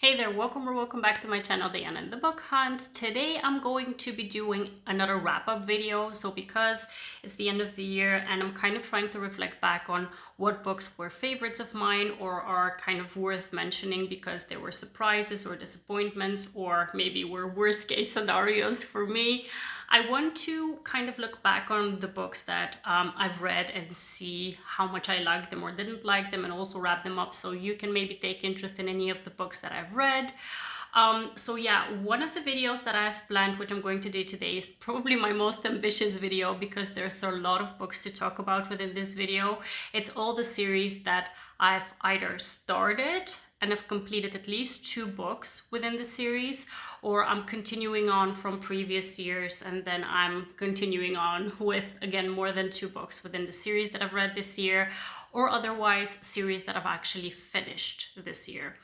Hey there, welcome or welcome back to my channel, Diana and the Book Hunt. Today I'm going to be doing another wrap-up video. So because it's the end of the year and I'm kind of trying to reflect back on what books were favorites of mine or are kind of worth mentioning because there were surprises or disappointments or maybe were worst case scenarios for me. I want to kind of look back on the books that I've read and see how much I liked them or didn't like them, and also wrap them up so you can maybe take interest in any of the books that I've read. So yeah, one of the videos that I've planned, which I'm going to do today, is probably my most ambitious video because there's a lot of books to talk about within this video. It's all the series that I've either started and have completed at least 2 books within the series, or I'm continuing on from previous years and then I'm continuing on with, again, more than 2 books within the series that I've read this year, or otherwise series that I've actually finished this year.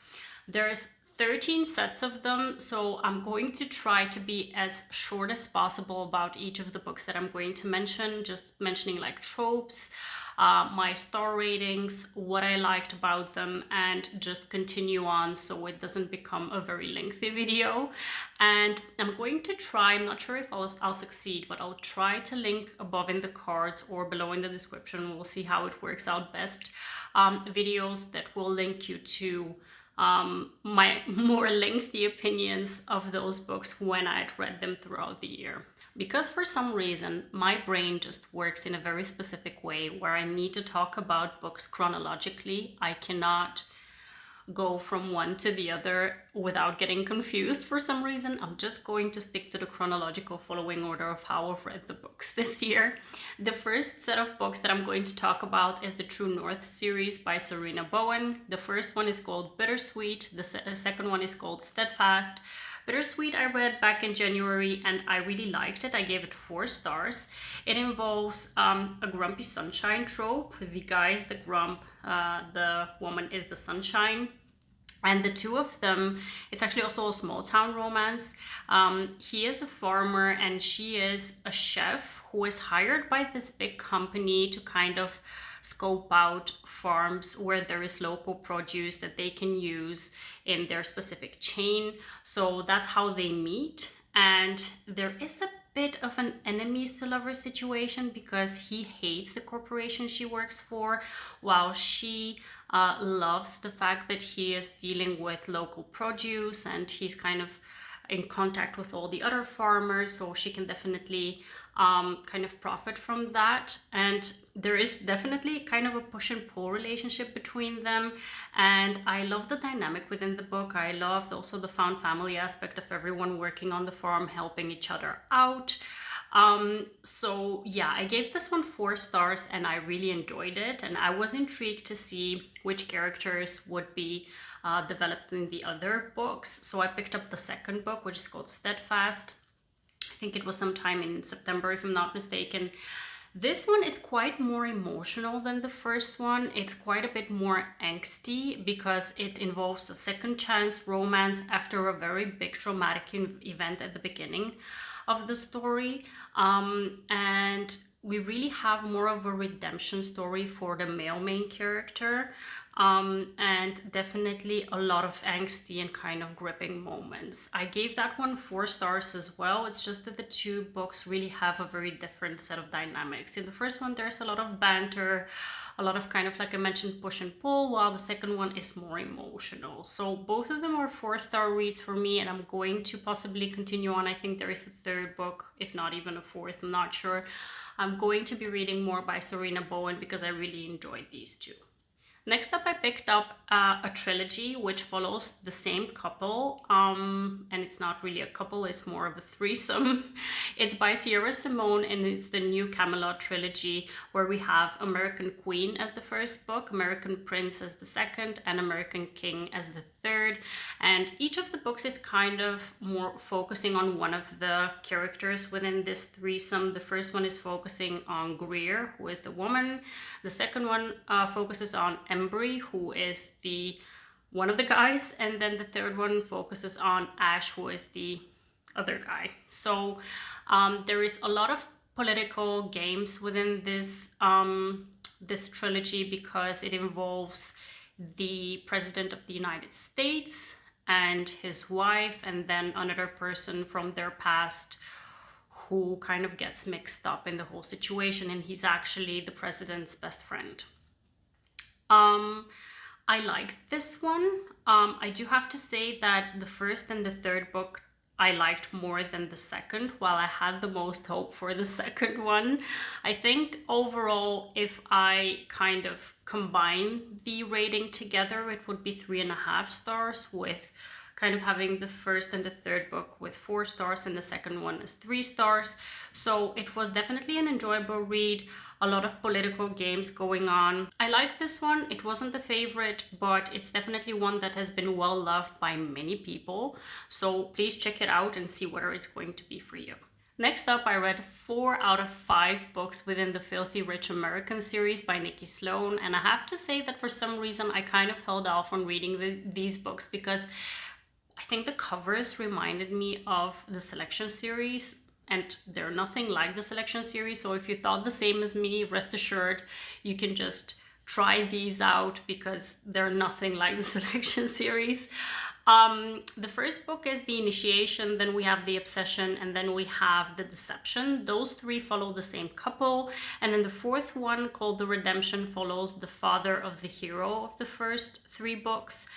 There's 13 sets of them, so I'm going to try to be as short as possible about each of the books that I'm going to mention, just mentioning like tropes, my star ratings, what I liked about them, and just continue on so it doesn't become a very lengthy video. And I'm going to try, I'm not sure if I'll succeed, but I'll try to link above in the cards or below in the description, we'll see how it works out best, videos that will link you to my more lengthy opinions of those books when I'd read them throughout the year. Because for some reason, my brain just works in a very specific way where I need to talk about books chronologically. I cannot go from one to the other without getting confused for some reason. I'm just going to stick to the chronological following order of how I've read the books this year. The first set of books that I'm going to talk about is the True North series by Sarina Bowen. The first one is called Bittersweet. The second one is called Steadfast. Bittersweet I read back in January and I really liked it. I gave it 4 stars. It involves a grumpy sunshine trope. The guy is the grump, the woman is the sunshine. And the two of them, it's actually also a small town romance. He is a farmer and she is a chef who is hired by this big company to kind of scope out farms where there is local produce that they can use in their specific chain. So that's how they meet. And there is a bit of an enemies to lover situation because he hates the corporation she works for, while she loves the fact that he is dealing with local produce and he's kind of in contact with all the other farmers, so she can definitely kind of profit from that. And there is definitely kind of a push and pull relationship between them, and I love the dynamic within the book. I loved also the found family aspect of everyone working on the farm helping each other out. So yeah, I gave this one 4 stars and I really enjoyed it, and I was intrigued to see which characters would be developed in the other books. So I picked up the second book, which is called Steadfast. I think it was sometime in September, if I'm not mistaken. This one is quite more emotional than the first one. It's quite a bit more angsty because it involves a second chance romance after a very big traumatic event at the beginning of the story. And we really have more of a redemption story for the male main character. And definitely a lot of angsty and kind of gripping moments. I gave that one 4 stars as well. It's just that the 2 books really have a very different set of dynamics. In the first one, there's a lot of banter, a lot of kind of, like I mentioned, push and pull, while the second one is more emotional. So both of them are 4-star reads for me, and I'm going to possibly continue on. I think there is a 3rd book, if not even a 4th, I'm not sure. I'm going to be reading more by Sarina Bowen because I really enjoyed these 2. Next up, I picked up a trilogy which follows the same couple, and it's not really a couple, it's more of a threesome. It's by Simone and it's the new Camelot trilogy, where we have American Queen as the first book, American Prince as the second, and American King as the third. And each of the books is kind of more focusing on one of the characters within this threesome. The first one is focusing on Greer, who is the woman. The second one focuses on Embry, who is one of the guys, and then the third one focuses on Ash, who is the other guy. So there is a lot of political games within this this trilogy because it involves the President of the United States and his wife, and then another person from their past who kind of gets mixed up in the whole situation, and he's actually the president's best friend. I like this one. I do have to say that the first and the third book I liked more than the second, while I had the most hope for the second one. I think overall, if I kind of combine the rating together, it would be 3.5 stars, with kind of having the first and the third book with 4 stars and the second one is 3 stars. So it was definitely an enjoyable read. A lot of political games going on. I like this one. It wasn't the favorite, but it's definitely one that has been well loved by many people. So please check it out and see whether it's going to be for you. Next up, I read 4 out of 5 books within the Filthy Rich American series by Nikki Sloane. And I have to say that for some reason, I kind of held off on reading these books because I think the covers reminded me of the Selection series, and they're nothing like the Selection series. So if you thought the same as me, rest assured you can just try these out because they're nothing like the Selection series. The first book is The Initiation, then we have The Obsession, and then we have The Deception. Those 3 follow the same couple. And then the fourth one, called The Redemption, follows the father of the hero of the first 3 books.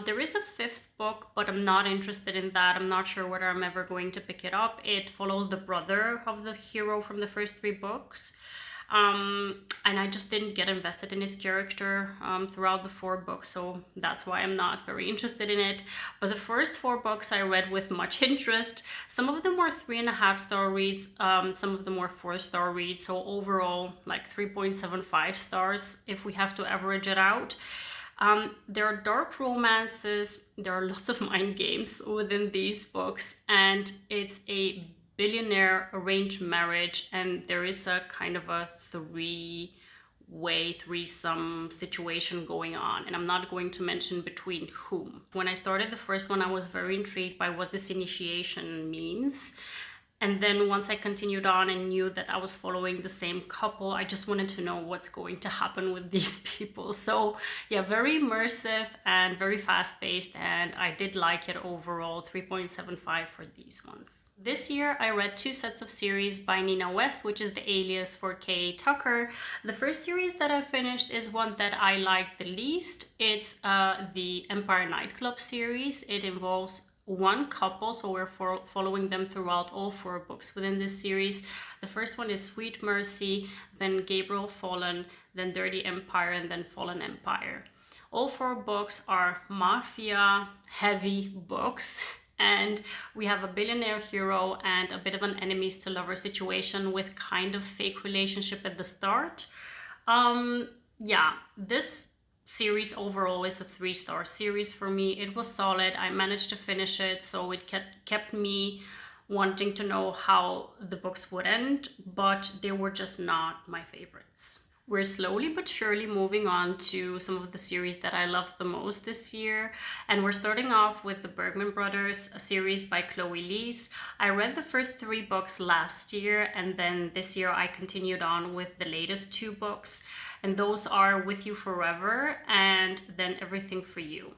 There is a 5th book, but I'm not interested in that. I'm not sure whether I'm ever going to pick it up. It follows the brother of the hero from the first 3 books. And I just didn't get invested in his character throughout the 4 books, so that's why I'm not very interested in it. But the first 4 books I read with much interest. Some of them were 3.5 star reads, some of them were 4-star reads, so overall like 3.75 stars if we have to average it out. There are dark romances, there are lots of mind games within these books, and it's a billionaire arranged marriage, and there is a kind of a threesome situation going on, and I'm not going to mention between whom. When I started the first one, I was very intrigued by what this initiation means. And then once I continued on and knew that I was following the same couple, I just wanted to know what's going to happen with these people. So yeah, very immersive and very fast-paced, and I did like it overall. 3.75 for these ones. This year I read 2 sets of series by Nina West, which is the alias for Kay Tucker. The first series that I finished is one that I liked the least. It's the Empire Nightclub series. It involves one couple, so we're following them throughout all 4 books within this series. The first one is Sweet Mercy, then Gabriel Fallen, then Dirty Empire, and then Fallen Empire. All 4 books are mafia heavy books, and we have a billionaire hero and a bit of an enemies to lover situation with kind of fake relationship at the start. Yeah, this series overall is a 3-star series for me. It was solid. I managed to finish it, so it kept me wanting to know how the books would end, but they were just not my favorites. We're slowly but surely moving on to some of the series that I loved the most this year, and we're starting off with the Bergman Brothers, a series by Chloe Lees. I read the first 3 books last year, and then this year I continued on with the latest 2 books, and those are With You Forever and then Everything for You.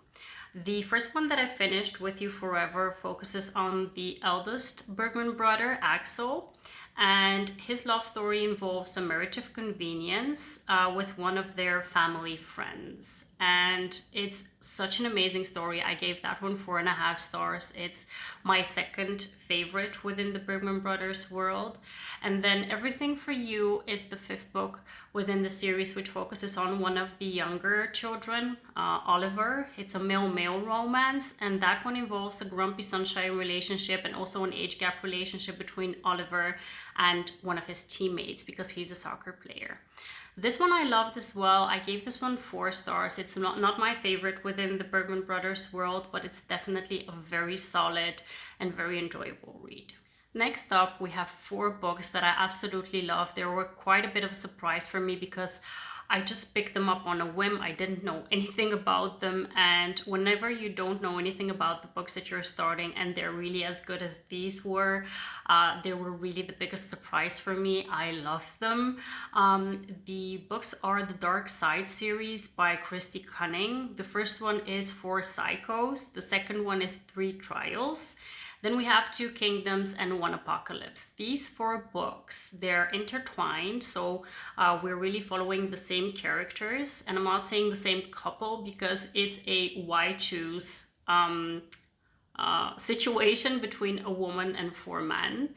The first one that I finished, With You Forever, focuses on the eldest Bergman brother, Axel, and his love story involves a marriage of convenience with one of their family friends. And it's such an amazing story. I gave that one 4.5 stars. It's my second favorite within the Bergman Brothers world. And then Everything for You is the 5th book within the series, which focuses on one of the younger children, Oliver. It's a male-male romance, and that one involves a grumpy sunshine relationship and also an age gap relationship between Oliver and one of his teammates because he's a soccer player. This one I loved as well. I gave this one 4 stars. It's not my favorite within the Bergman Brothers world, but it's definitely a very solid and very enjoyable read. Next up, we have 4 books that I absolutely love. They were quite a bit of a surprise for me because I just picked them up on a whim. I didn't know anything about them. And whenever you don't know anything about the books that you're starting and they're really as good as these were, they were really the biggest surprise for me. I love them. The books are the Dark Side series by Christy Cunning. The first one is 4 Psychos. The second one is 3 Trials. Then we have 2 Kingdoms and 1 Apocalypse. These 4 books, they're intertwined, so we're really following the same characters. And I'm not saying the same couple because it's a why choose situation between a woman and 4 men.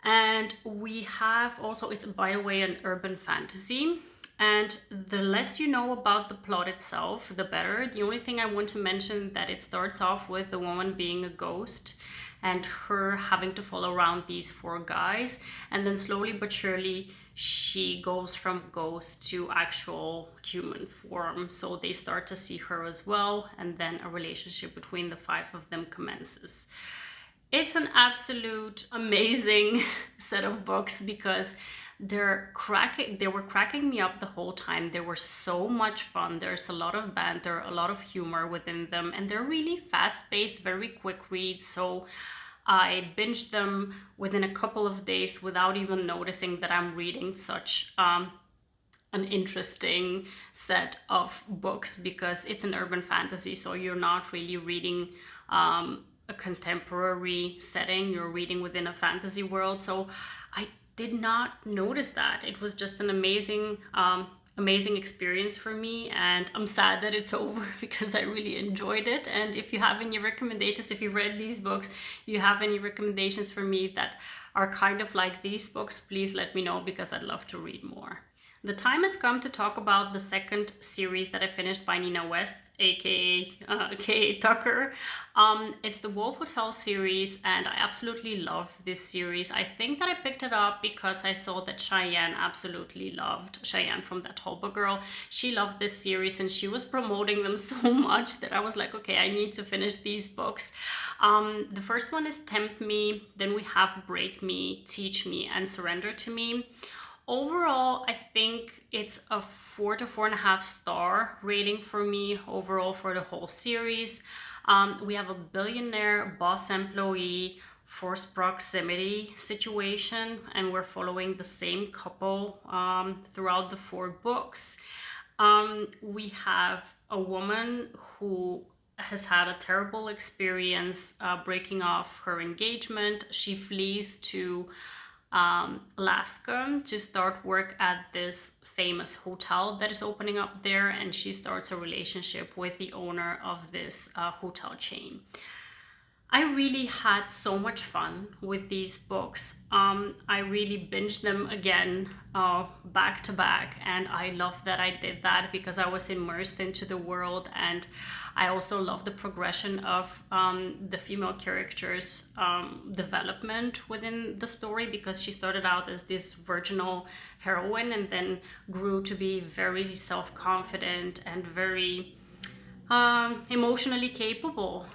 And we have also, it's by the way an urban fantasy. And the less you know about the plot itself, the better. The only thing I want to mention that it starts off with a woman being a ghost and her having to follow around these 4 guys. And then slowly but surely, she goes from ghost to actual human form. So they start to see her as well. And then a relationship between the 5 of them commences. It's an absolute amazing set of books because they were cracking me up the whole time. They were so much fun. There's a lot of banter, a lot of humor within them, and they're really fast-paced, very quick reads. So I binged them within a couple of days without even noticing that I'm reading such an interesting set of books, because it's an urban fantasy, so you're not really reading a contemporary setting, you're reading within a fantasy world. So I did not notice that. It was just an amazing experience for me, and I'm sad that it's over because I really enjoyed it. And if you have any recommendations, if you've read these books, you have any recommendations for me that are kind of like these books, please let me know because I'd love to read more. The time has come to talk about the second series that I finished by Nina West, aka Tucker. It's the Wolf Hotel series, and I absolutely love this series. I think that I picked it up because I saw that Cheyenne absolutely loved, Cheyenne from That Tulpa Girl. She loved this series and she was promoting them so much that I was like, okay, I need to finish these books. The first one is Tempt Me, then we have Break Me, Teach Me, and Surrender to Me. Overall, I think it's a 4 to 4.5 star rating for me overall for the whole series. We have a billionaire boss employee forced proximity situation, and we're following the same couple throughout the 4 books. We have a woman who has had a terrible experience breaking off her engagement. She flees to Alaska to start work at this famous hotel that is opening up there, and she starts a relationship with the owner of this hotel chain. I really had so much fun with these books. I really binged them again back to back, and I love that I did that because I was immersed into the world. And I also love the progression of the female character's development within the story, because she started out as this virginal heroine and then grew to be very self-confident and very emotionally capable.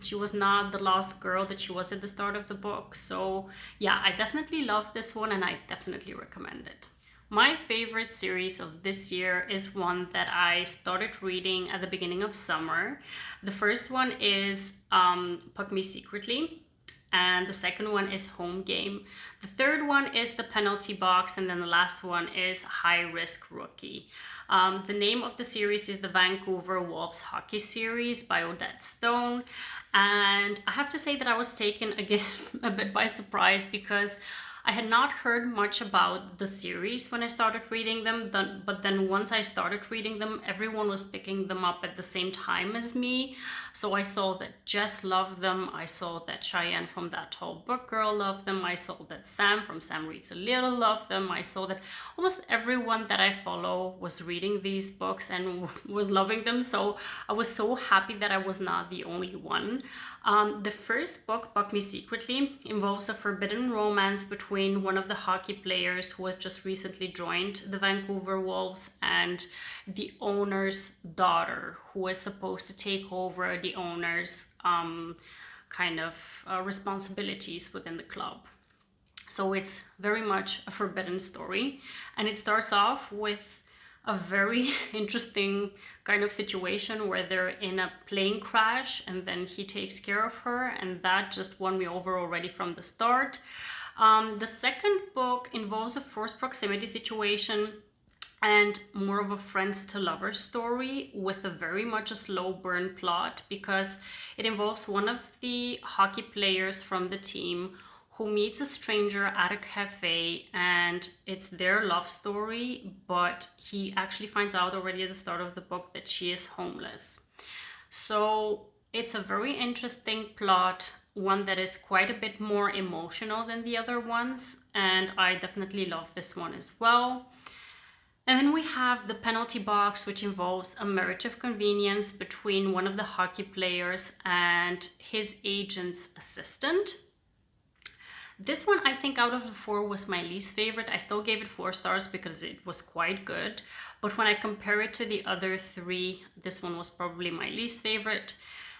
She was not the lost girl that she was at the start of the book. So yeah, I definitely love this one and I definitely recommend it. My favorite series of this year is one that I started reading at the beginning of summer. The first one is Fuck Me Secretly, and the second one is Home Game. The third one is The Penalty Box, and then the last one is High Risk Rookie. The name of the series is the Vancouver Wolves Hockey Series by Odette Stone. And I have to say that I was taken again a bit by surprise, because I had not heard much about the series when I started reading them, but then once I started reading them, everyone was picking them up at the same time as me. So I saw that Jess loved them, I saw that Cheyenne from That Tulpa Girl loved them, I saw that Sam from Sam Reads a Little loved them, I saw that almost everyone that I follow was reading these books and was loving them. So I was so happy that I was not the only one. The first book, Fuck Me Secretly, involves a forbidden romance between one of the hockey players who has just recently joined the Vancouver Wolves and the owner's daughter, who is supposed to take over the owner's responsibilities within the club. So it's very much a forbidden story, and it starts off with a very interesting kind of situation where they're in a plane crash and then he takes care of her, and that just won me over already from the start. The second book involves a forced proximity situation and more of a friends to lovers story with a very much a slow burn plot, because it involves one of the hockey players from the team who meets a stranger at a cafe, and it's their love story, but he actually finds out already at the start of the book that she is homeless. So it's a very interesting plot, one that is quite a bit more emotional than the other ones, and I definitely love this one as well. And then we have The Penalty Box, which involves a marriage of convenience between one of the hockey players and his agent's assistant. This one, I think out of the four, was my least favorite. I still gave it 4 stars because it was quite good. But when I compare it to the other 3, this one was probably my least favorite.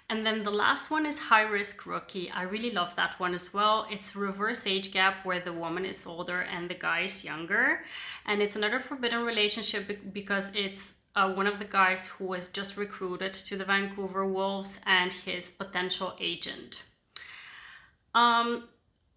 And then the last one is High Risk Rookie. I really love that one as well. It's reverse age gap where the woman is older and the guy is younger. And it's another forbidden relationship because it's one of the guys who was just recruited to the Vancouver Wolves and his potential agent.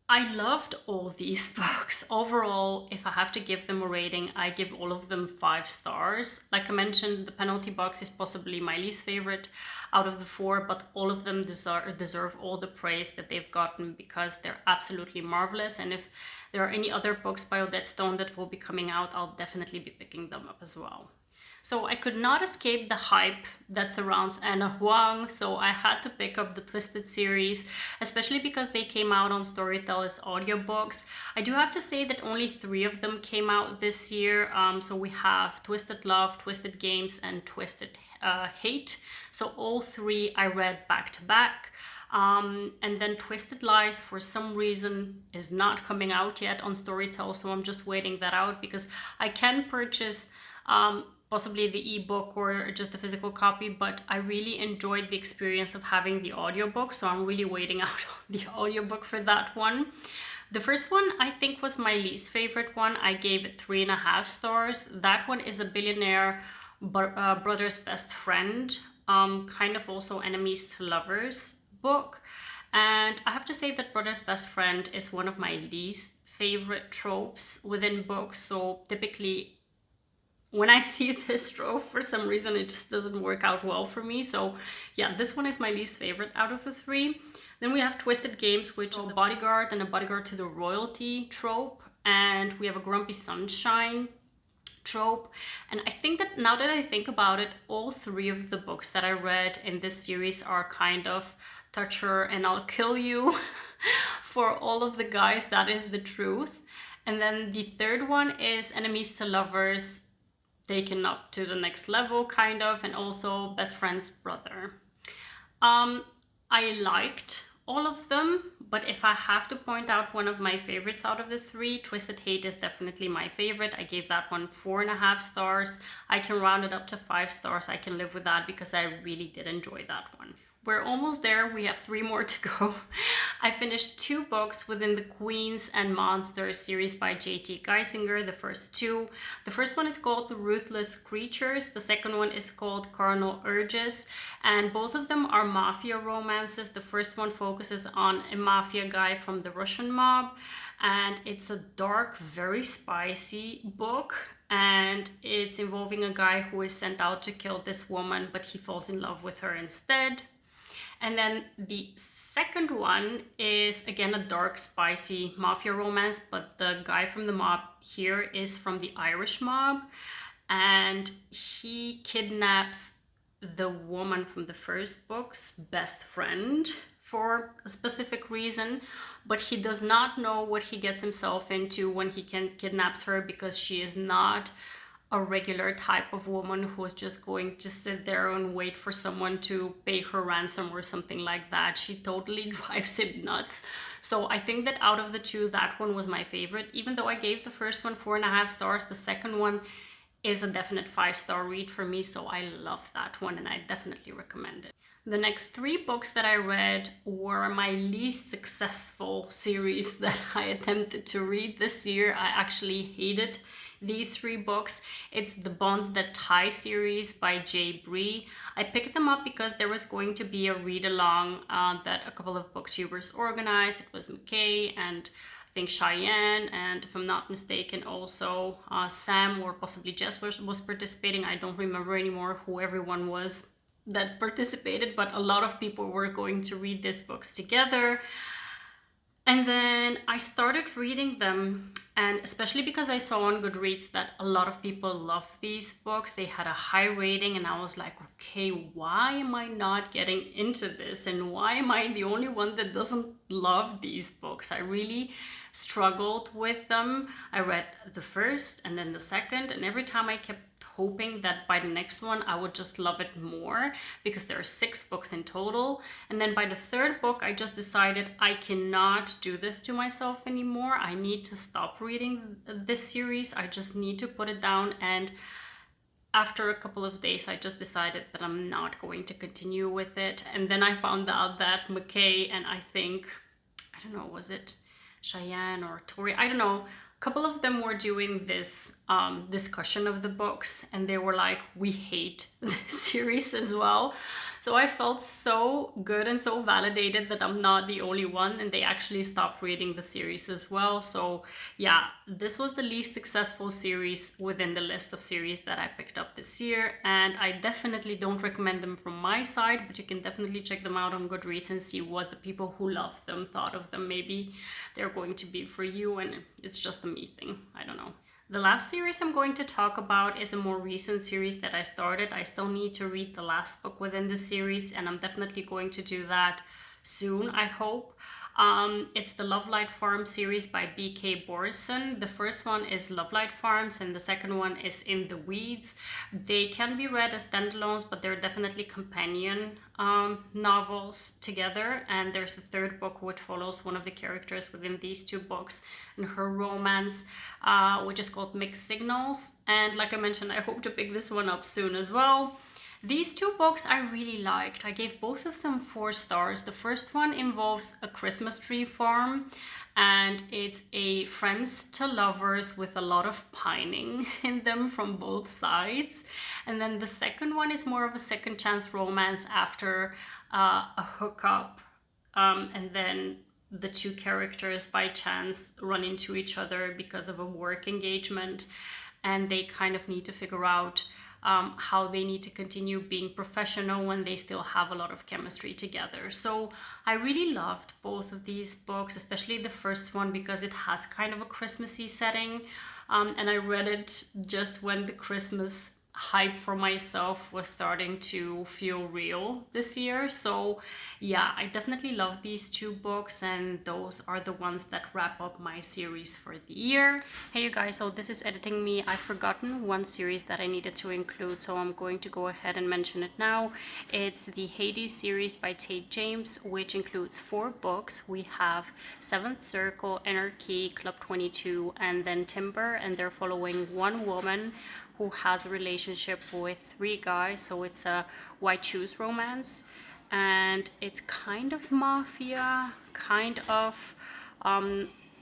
I loved all these books. Overall, if I have to give them a rating, I give all of them 5 stars. Like I mentioned, The Penalty Box is possibly my least favorite out of the 4, but all of them deserve all the praise that they've gotten because they're absolutely marvelous. And if there are any other books by Odette Stone that will be coming out, I'll definitely be picking them up as well. So I could not escape the hype that surrounds Anna Huang, so I had to pick up the Twisted series, especially because they came out on Storytel's audiobooks. I do have to say that only 3 of them came out this year. So we have Twisted Love, Twisted Games, and Twisted Hate. So all 3 I read back to back. And then Twisted Lies, for some reason, is not coming out yet on Storytel, so I'm just waiting that out because I can purchase possibly the ebook or just the physical copy, but I really enjoyed the experience of having the audiobook, so I'm really waiting out the audiobook for that one. The first one I think was my least favorite one. I gave it 3.5 stars. That one is a billionaire brother's best friend, kind of also enemies to lovers book. And I have to say that brother's best friend is one of my least favorite tropes within books. So typically when I see this trope, for some reason, it just doesn't work out well for me. So yeah, this one is my least favorite out of the 3. Then we have Twisted Games, which is a bodyguard and a bodyguard to the royalty trope. And we have a Grumpy Sunshine trope. And I think that now that I think about it, all 3 of the books that I read in this series are kind of touch her and I'll kill you for all of the guys. That is the truth. And then the third one is enemies to lovers, taken up to the next level, kind of, and also best friend's brother. I liked all of them, but if I have to point out one of my favorites out of the 3, Twisted Hate is definitely my favorite. I gave that one 4.5 stars. I can round it up to 5 stars. I can live with that because I really did enjoy that one. We're almost there. We have 3 more to go. I finished 2 books within the Queens and Monsters series by J.T. Geisinger, the first 2. The first one is called The Ruthless Creatures. The second one is called Carnal Urges. And both of them are mafia romances. The first one focuses on a mafia guy from the Russian mob. And it's a dark, very spicy book. And it's involving a guy who is sent out to kill this woman, but he falls in love with her instead. And then the second one is, again, a dark, spicy mafia romance, but the guy from the mob here is from the Irish mob, and he kidnaps the woman from the first book's best friend for a specific reason, but he does not know what he gets himself into when he kidnaps her, because she is not a regular type of woman who is just going to sit there and wait for someone to pay her ransom or something like that. She totally drives him nuts. So I think that out of the 2, that one was my favorite. Even though I gave the first one 4.5 stars, the second one is a definite 5-star read for me. So I love that one and I definitely recommend it. The next 3 books that I read were my least successful series that I attempted to read this year. I actually hated these 3 books. It's the Bonds That Tie series by J. Bree. I picked them up because there was going to be a read-along that a couple of booktubers organized. It was McKay and I think Cheyenne, and if I'm not mistaken, also Sam or possibly Jess was participating. I don't remember anymore who everyone was that participated, but a lot of people were going to read these books together. And then I started reading them, and especially because I saw on Goodreads that a lot of people love these books. They had a high rating, and I was like, okay, why am I not getting into this? And why am I the only one that doesn't love these books? I really struggled with them. I read the first and then the second, and every time I kept hoping that by the next one I would just love it more, because there are 6 books in total. And then by the 3rd book I just decided I cannot do this to myself anymore. I need to stop reading this series. I just need to put it down. And after a couple of days I just decided that I'm not going to continue with it. And then I found out that McKay and I think, I don't know, was it Cheyenne or Tori? I don't know. Couple of them were doing this discussion of the books, and they were like, we hate the series as well. So I felt so good and so validated that I'm not the only one, and they actually stopped reading the series as well. So yeah, this was the least successful series within the list of series that I picked up this year, and I definitely don't recommend them from my side, but you can definitely check them out on Goodreads and see what the people who loved them thought of them. Maybe they're going to be for you, and it's just a me thing. I don't know. The last series I'm going to talk about is a more recent series that I started. I still need to read the last book within the series, and I'm definitely going to do that soon, I hope. It's the Love Light Farm series by B.K. Borison. The first one is Love Light Farms, and the second one is In the Weeds. They can be read as standalones, but they're definitely companion novels together. And there's a 3rd book which follows one of the characters within these 2 books and her romance, which is called Mixed Signals. And like I mentioned, I hope to pick this one up soon as well. These 2 books I really liked. I gave both of them 4 stars. The first one involves a Christmas tree farm, and it's a friends to lovers with a lot of pining in them from both sides. And then the second one is more of a second chance romance after a hookup, and then the 2 characters by chance run into each other because of a work engagement, and they kind of need to figure out how they need to continue being professional when they still have a lot of chemistry together. So I really loved both of these books, especially the first one because it has kind of a Christmassy setting, and I read it just when the Christmas hype for myself was starting to feel real this year. So yeah, I definitely love these 2 books, and those are the ones that wrap up my series for the year. Hey you guys, so this is editing me. I've forgotten one series that I needed to include, so I'm going to go ahead and mention it now. It's the Hades series by Tate James, which includes 4 books. We have Seventh Circle, Anarchy, Club 22, and then Timber, and they're following one woman who has a relationship with 3 guys. So it's a white shoes romance, and it's kind of mafia, kind of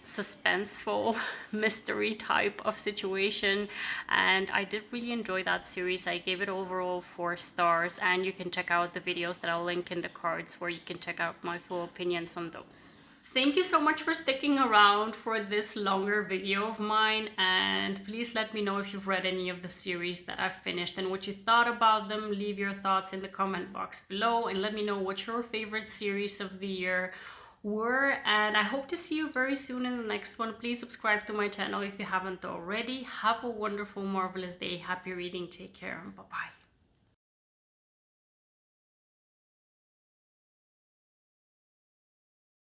suspenseful mystery type of situation, and I did really enjoy that series. I gave it overall 4 stars, and you can check out the videos that I'll link in the cards where you can check out my full opinions on those. Thank you so much for sticking around for this longer video of mine, and please let me know if you've read any of the series that I've finished and what you thought about them. Leave your thoughts in the comment box below and let me know what your favorite series of the year were, and I hope to see you very soon in the next one. Please subscribe to my channel if you haven't already. Have a wonderful, marvelous day. Happy reading. Take care, and bye-bye.